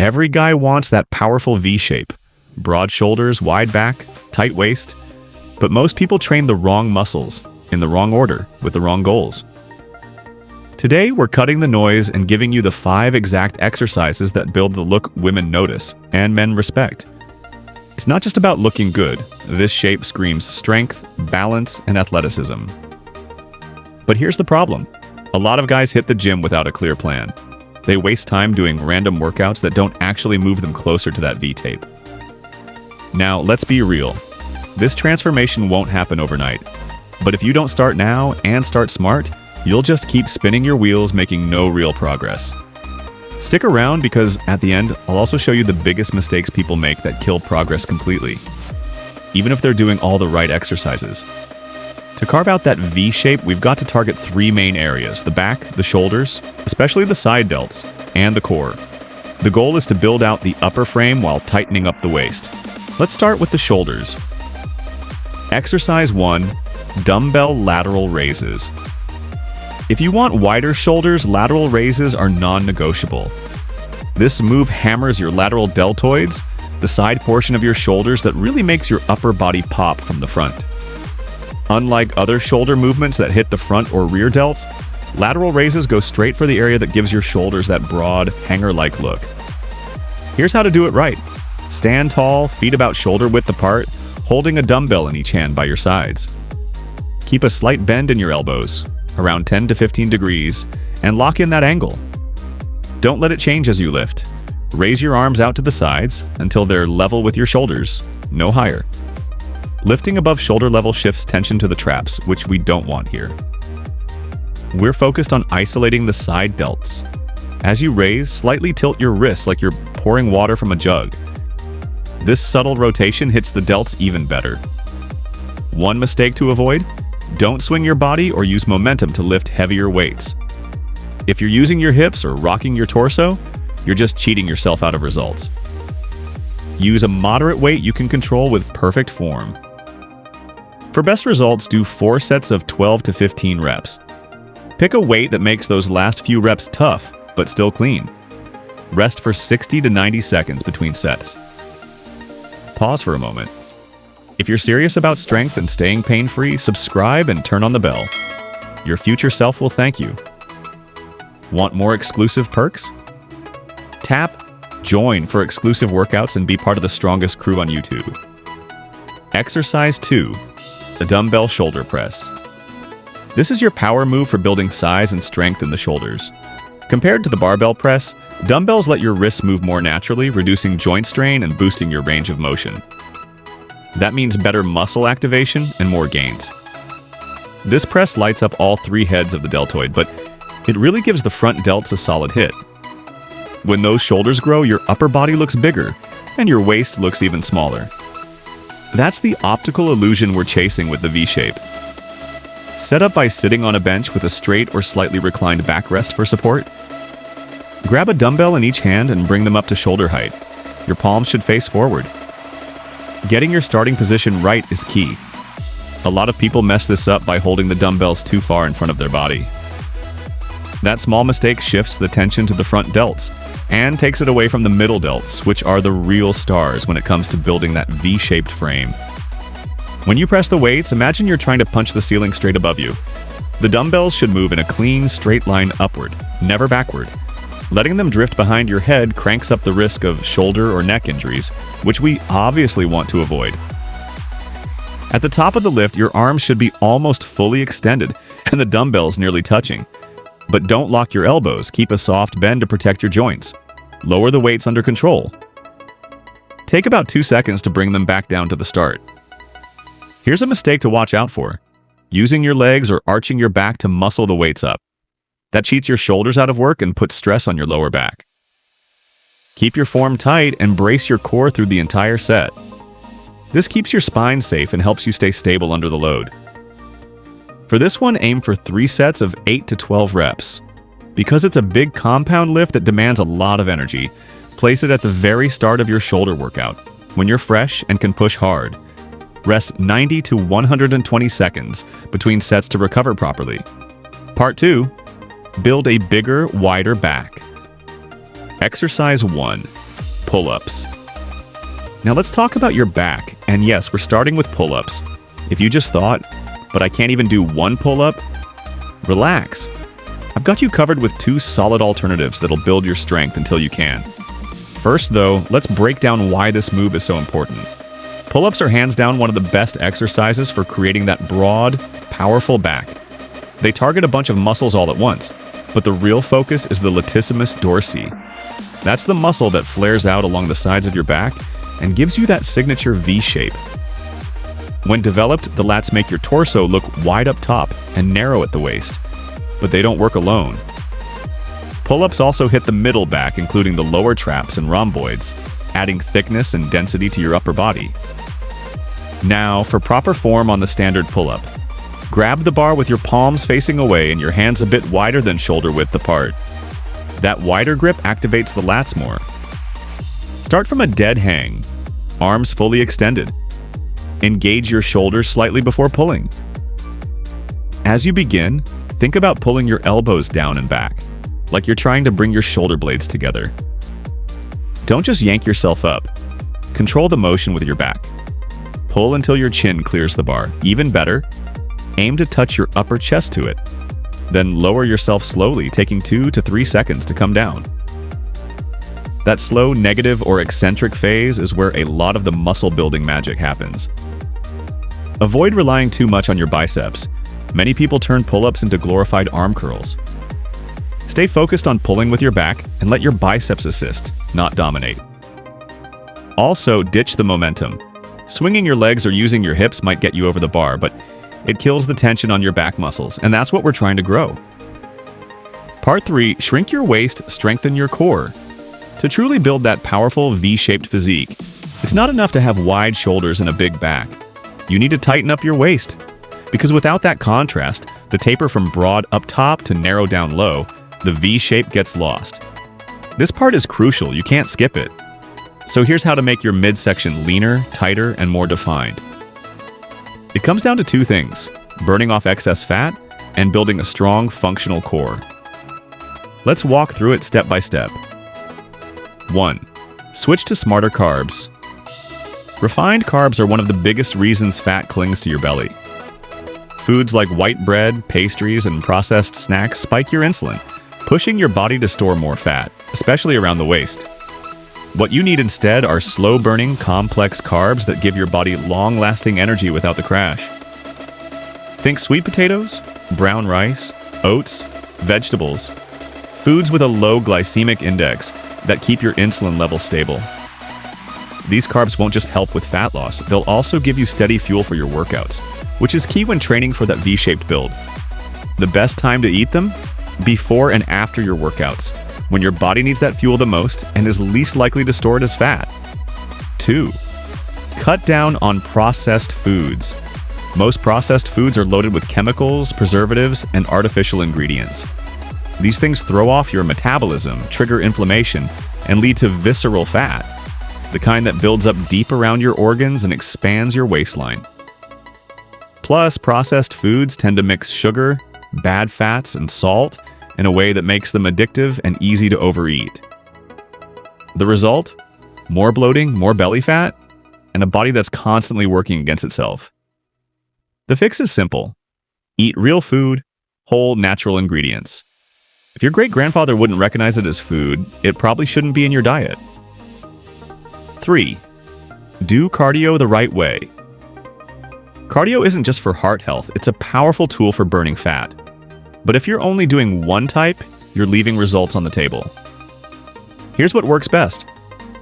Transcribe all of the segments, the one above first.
Every guy wants that powerful V shape. Broad shoulders, wide back, tight waist. But most people train the wrong muscles, in the wrong order, with the wrong goals. Today, we're cutting the noise and giving you the 5 exact exercises that build the look women notice and men respect. It's not just about looking good. This shape screams strength, balance, and athleticism. But here's the problem. A lot of guys hit the gym without a clear plan. They waste time doing random workouts that don't actually move them closer to that V-tape. Now, let's be real. This transformation won't happen overnight. But if you don't start now and start smart, you'll just keep spinning your wheels, making no real progress. Stick around because at the end, I'll also show you the biggest mistakes people make that kill progress completely, even if they're doing all the right exercises. To carve out that V shape, we've got to target 3 main areas: the back, the shoulders, especially the side delts, and the core. The goal is to build out the upper frame while tightening up the waist. Let's start with the shoulders. Exercise 1, dumbbell lateral raises. If you want wider shoulders, lateral raises are non-negotiable. This move hammers your lateral deltoids, the side portion of your shoulders that really makes your upper body pop from the front. Unlike other shoulder movements that hit the front or rear delts, lateral raises go straight for the area that gives your shoulders that broad, hanger-like look. Here's how to do it right. Stand tall, feet about shoulder width apart, holding a dumbbell in each hand by your sides. Keep a slight bend in your elbows, around 10 to 15 degrees, and lock in that angle. Don't let it change as you lift. Raise your arms out to the sides until they're level with your shoulders, no higher. Lifting above shoulder level shifts tension to the traps, which we don't want here. We're focused on isolating the side delts. As you raise, slightly tilt your wrists like you're pouring water from a jug. This subtle rotation hits the delts even better. One mistake to avoid: don't swing your body or use momentum to lift heavier weights. If you're using your hips or rocking your torso, you're just cheating yourself out of results. Use a moderate weight you can control with perfect form. For best results, do 4 sets of 12 to 15 reps. Pick a weight that makes those last few reps tough, but still clean. Rest for 60 to 90 seconds between sets. Pause for a moment. If you're serious about strength and staying pain-free, subscribe and turn on the bell. Your future self will thank you. Want more exclusive perks? Tap Join for exclusive workouts and be part of the strongest crew on YouTube. Exercise 2, the dumbbell shoulder press. This is your power move for building size and strength in the shoulders. Compared to the barbell press, dumbbells let your wrists move more naturally, reducing joint strain and boosting your range of motion. That means better muscle activation and more gains. This press lights up all 3 heads of the deltoid, but it really gives the front delts a solid hit. When those shoulders grow, your upper body looks bigger, and your waist looks even smaller. That's the optical illusion we're chasing with the V-shape. Set up by sitting on a bench with a straight or slightly reclined backrest for support. Grab a dumbbell in each hand and bring them up to shoulder height. Your palms should face forward. Getting your starting position right is key. A lot of people mess this up by holding the dumbbells too far in front of their body. That small mistake shifts the tension to the front delts and takes it away from the middle delts, which are the real stars when it comes to building that V-shaped frame. When you press the weights, imagine you're trying to punch the ceiling straight above you. The dumbbells should move in a clean, straight line upward, never backward. Letting them drift behind your head cranks up the risk of shoulder or neck injuries, which we obviously want to avoid. At the top of the lift, your arms should be almost fully extended and the dumbbells nearly touching. But don't lock your elbows. Keep a soft bend to protect your joints. Lower the weights under control. Take about 2 seconds to bring them back down to the start. Here's a mistake to watch out for: using your legs or arching your back to muscle the weights up. That cheats your shoulders out of work and puts stress on your lower back. Keep your form tight and brace your core through the entire set. This keeps your spine safe and helps you stay stable under the load. For this one, aim for 3 sets of 8 to 12 reps. Because it's a big compound lift that demands a lot of energy, place it at the very start of your shoulder workout, when you're fresh and can push hard. Rest 90 to 120 seconds between sets to recover properly. Part 2. Build a bigger, wider back. Exercise 1. pull-ups. Now let's talk about your back. And yes, we're starting with pull-ups. If you just thought, but I can't even do one pull-up, relax. I've got you covered with 2 solid alternatives that'll build your strength until you can. First though, let's break down why this move is so important. Pull-ups are hands down one of the best exercises for creating that broad, powerful back. They target a bunch of muscles all at once, but the real focus is the latissimus dorsi. That's the muscle that flares out along the sides of your back and gives you that signature V shape. When developed, the lats make your torso look wide up top and narrow at the waist, but they don't work alone. Pull-ups also hit the middle back, including the lower traps and rhomboids, adding thickness and density to your upper body. Now, for proper form on the standard pull-up. Grab the bar with your palms facing away and your hands a bit wider than shoulder width apart. That wider grip activates the lats more. Start from a dead hang, arms fully extended. Engage your shoulders slightly before pulling. As you begin, think about pulling your elbows down and back, like you're trying to bring your shoulder blades together. Don't just yank yourself up. Control the motion with your back. Pull until your chin clears the bar. Even better, aim to touch your upper chest to it. Then lower yourself slowly, taking 2 to 3 seconds to come down. That slow negative or eccentric phase is where a lot of the muscle building magic happens. Avoid relying too much on your biceps. Many people turn pull-ups into glorified arm curls. Stay focused on pulling with your back and let your biceps assist, not dominate. Also, ditch the momentum. Swinging your legs or using your hips might get you over the bar, but it kills the tension on your back muscles, and that's what we're trying to grow. Part 3, shrink your waist, strengthen your core. To truly build that powerful V-shaped physique, it's not enough to have wide shoulders and a big back. You need to tighten up your waist. Because without that contrast, the taper from broad up top to narrow down low, the V shape gets lost. This part is crucial, you can't skip it. So here's how to make your midsection leaner, tighter, and more defined. It comes down to 2 things: burning off excess fat and building a strong, functional core. Let's walk through it step by step. 1. Switch to smarter carbs. Refined carbs are one of the biggest reasons fat clings to your belly. Foods like white bread, pastries, and processed snacks spike your insulin, pushing your body to store more fat, especially around the waist. What you need instead are slow-burning, complex carbs that give your body long-lasting energy without the crash. Think sweet potatoes, brown rice, oats, vegetables, foods with a low glycemic index that keep your insulin level stable. These carbs won't just help with fat loss, they'll also give you steady fuel for your workouts, which is key when training for that V-shaped build. The best time to eat them? Before and after your workouts, when your body needs that fuel the most and is least likely to store it as fat. 2. Cut down on processed foods. Most processed foods are loaded with chemicals, preservatives, and artificial ingredients. These things throw off your metabolism, trigger inflammation, and lead to visceral fat, the kind that builds up deep around your organs and expands your waistline. Plus, processed foods tend to mix sugar, bad fats, and salt in a way that makes them addictive and easy to overeat. The result? More bloating, more belly fat, and a body that's constantly working against itself. The fix is simple. Eat real food, whole, natural ingredients. If your great-grandfather wouldn't recognize it as food, it probably shouldn't be in your diet. 3. Do cardio the right way. Cardio isn't just for heart health, it's a powerful tool for burning fat. But if you're only doing one type, you're leaving results on the table. Here's what works best.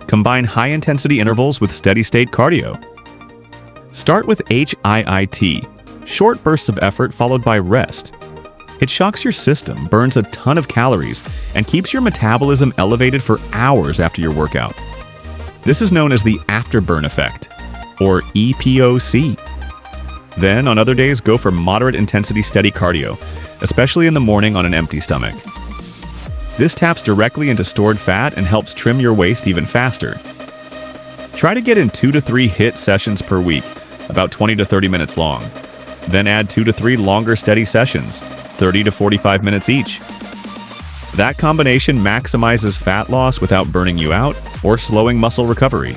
Combine high-intensity intervals with steady-state cardio. Start with HIIT, short bursts of effort followed by rest. It shocks your system, burns a ton of calories, and keeps your metabolism elevated for hours after your workout. This is known as the afterburn effect, or EPOC. Then, on other days, go for moderate intensity steady cardio, especially in the morning on an empty stomach. This taps directly into stored fat and helps trim your waist even faster. Try to get in 2 to 3 HIIT sessions per week, about 20 to 30 minutes long. Then add 2 to 3 longer steady sessions, 30 to 45 minutes each. That combination maximizes fat loss without burning you out or slowing muscle recovery.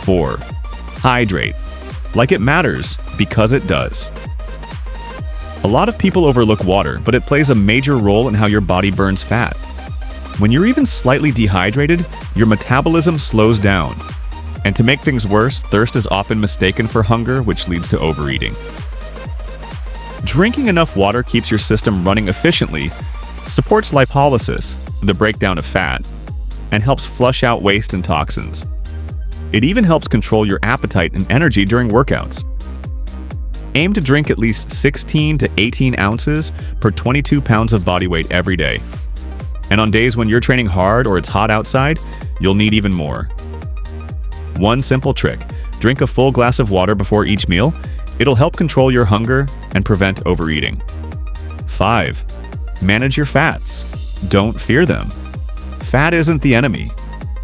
4. Hydrate. Like it matters, because it does. A lot of people overlook water, but it plays a major role in how your body burns fat. When you're even slightly dehydrated, your metabolism slows down. And to make things worse, thirst is often mistaken for hunger, which leads to overeating. Drinking enough water keeps your system running efficiently, supports lipolysis, the breakdown of fat, and helps flush out waste and toxins. It even helps control your appetite and energy during workouts. Aim to drink at least 16 to 18 ounces per 22 pounds of body weight every day. And on days when you're training hard or it's hot outside, you'll need even more. One simple trick: drink a full glass of water before each meal. It'll help control your hunger and prevent overeating. 5. Manage your fats. Don't fear them. Fat isn't the enemy.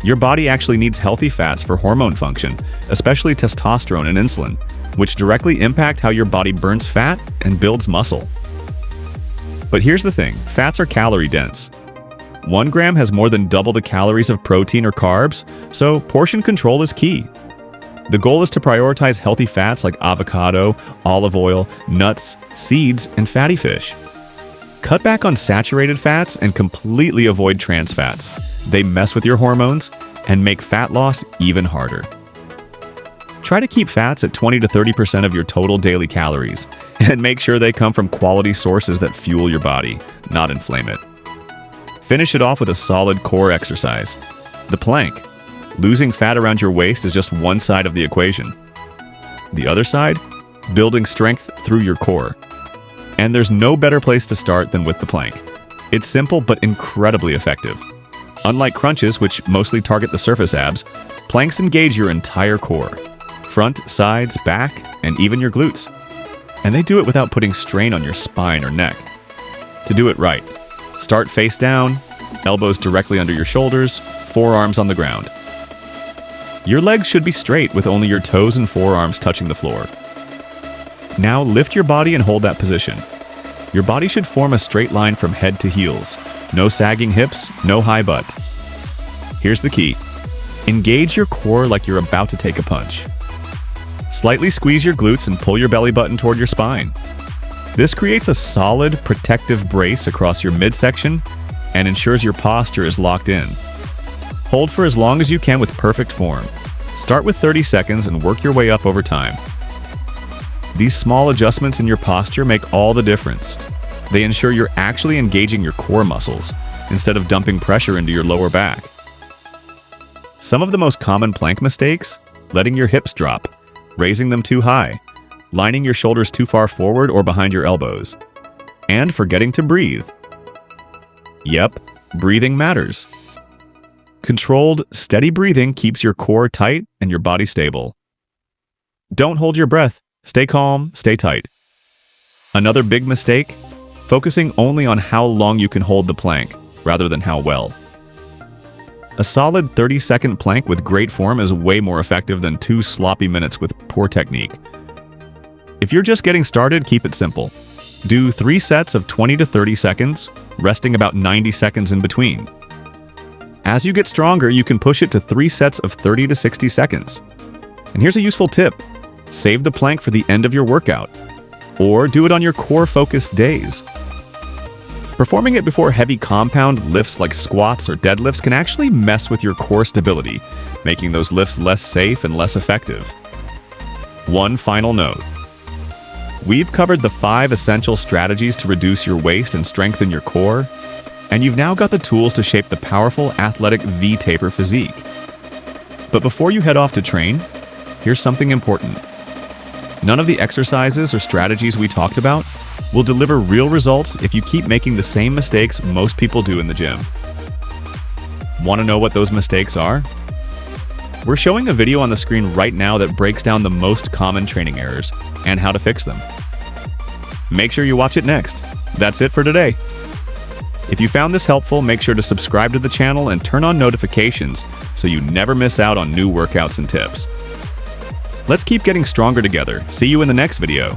Your body actually needs healthy fats for hormone function, especially testosterone and insulin, which directly impact how your body burns fat and builds muscle. But here's the thing: fats are calorie dense. 1 gram has more than double the calories of protein or carbs, so portion control is key. The goal is to prioritize healthy fats like avocado, olive oil, nuts, seeds, and fatty fish. Cut back on saturated fats and completely avoid trans fats. They mess with your hormones and make fat loss even harder. Try to keep fats at 20 to 30% of your total daily calories, and make sure they come from quality sources that fuel your body, not inflame it. Finish it off with a solid core exercise. The plank. Losing fat around your waist is just one side of the equation. The other side? Building strength through your core. And there's no better place to start than with the plank. It's simple but incredibly effective. Unlike crunches, which mostly target the surface abs, planks engage your entire core. Front, sides, back, and even your glutes. And they do it without putting strain on your spine or neck. To do it right, start face down, elbows directly under your shoulders, forearms on the ground. Your legs should be straight with only your toes and forearms touching the floor. Now lift your body and hold that position. Your body should form a straight line from head to heels. No sagging hips, no high butt. Here's the key: engage your core like you're about to take a punch. Slightly squeeze your glutes and pull your belly button toward your spine. This creates a solid, protective brace across your midsection and ensures your posture is locked in. Hold for as long as you can with perfect form. Start with 30 seconds and work your way up over time. These small adjustments in your posture make all the difference. They ensure you're actually engaging your core muscles, instead of dumping pressure into your lower back. Some of the most common plank mistakes: letting your hips drop, raising them too high, lining your shoulders too far forward or behind your elbows, and forgetting to breathe. Yep, breathing matters. Controlled, steady breathing keeps your core tight and your body stable. Don't hold your breath. Stay calm, stay tight. Another big mistake: focusing only on how long you can hold the plank, rather than how well. A solid 30-second plank with great form is way more effective than 2 sloppy minutes with poor technique. If you're just getting started, keep it simple. Do 3 sets of 20 to 30 seconds, resting about 90 seconds in between. As you get stronger, you can push it to 3 sets of 30 to 60 seconds. And here's a useful tip: save the plank for the end of your workout, or do it on your core-focused days. Performing it before heavy compound lifts like squats or deadlifts can actually mess with your core stability, making those lifts less safe and less effective. One final note: we've covered the 5 essential strategies to reduce your waist and strengthen your core, and you've now got the tools to shape the powerful, athletic V-taper physique. But before you head off to train, here's something important. None of the exercises or strategies we talked about will deliver real results if you keep making the same mistakes most people do in the gym. Want to know what those mistakes are? We're showing a video on the screen right now that breaks down the most common training errors and how to fix them. Make sure you watch it next. That's it for today. If you found this helpful, make sure to subscribe to the channel and turn on notifications so you never miss out on new workouts and tips. Let's keep getting stronger together. See you in the next video.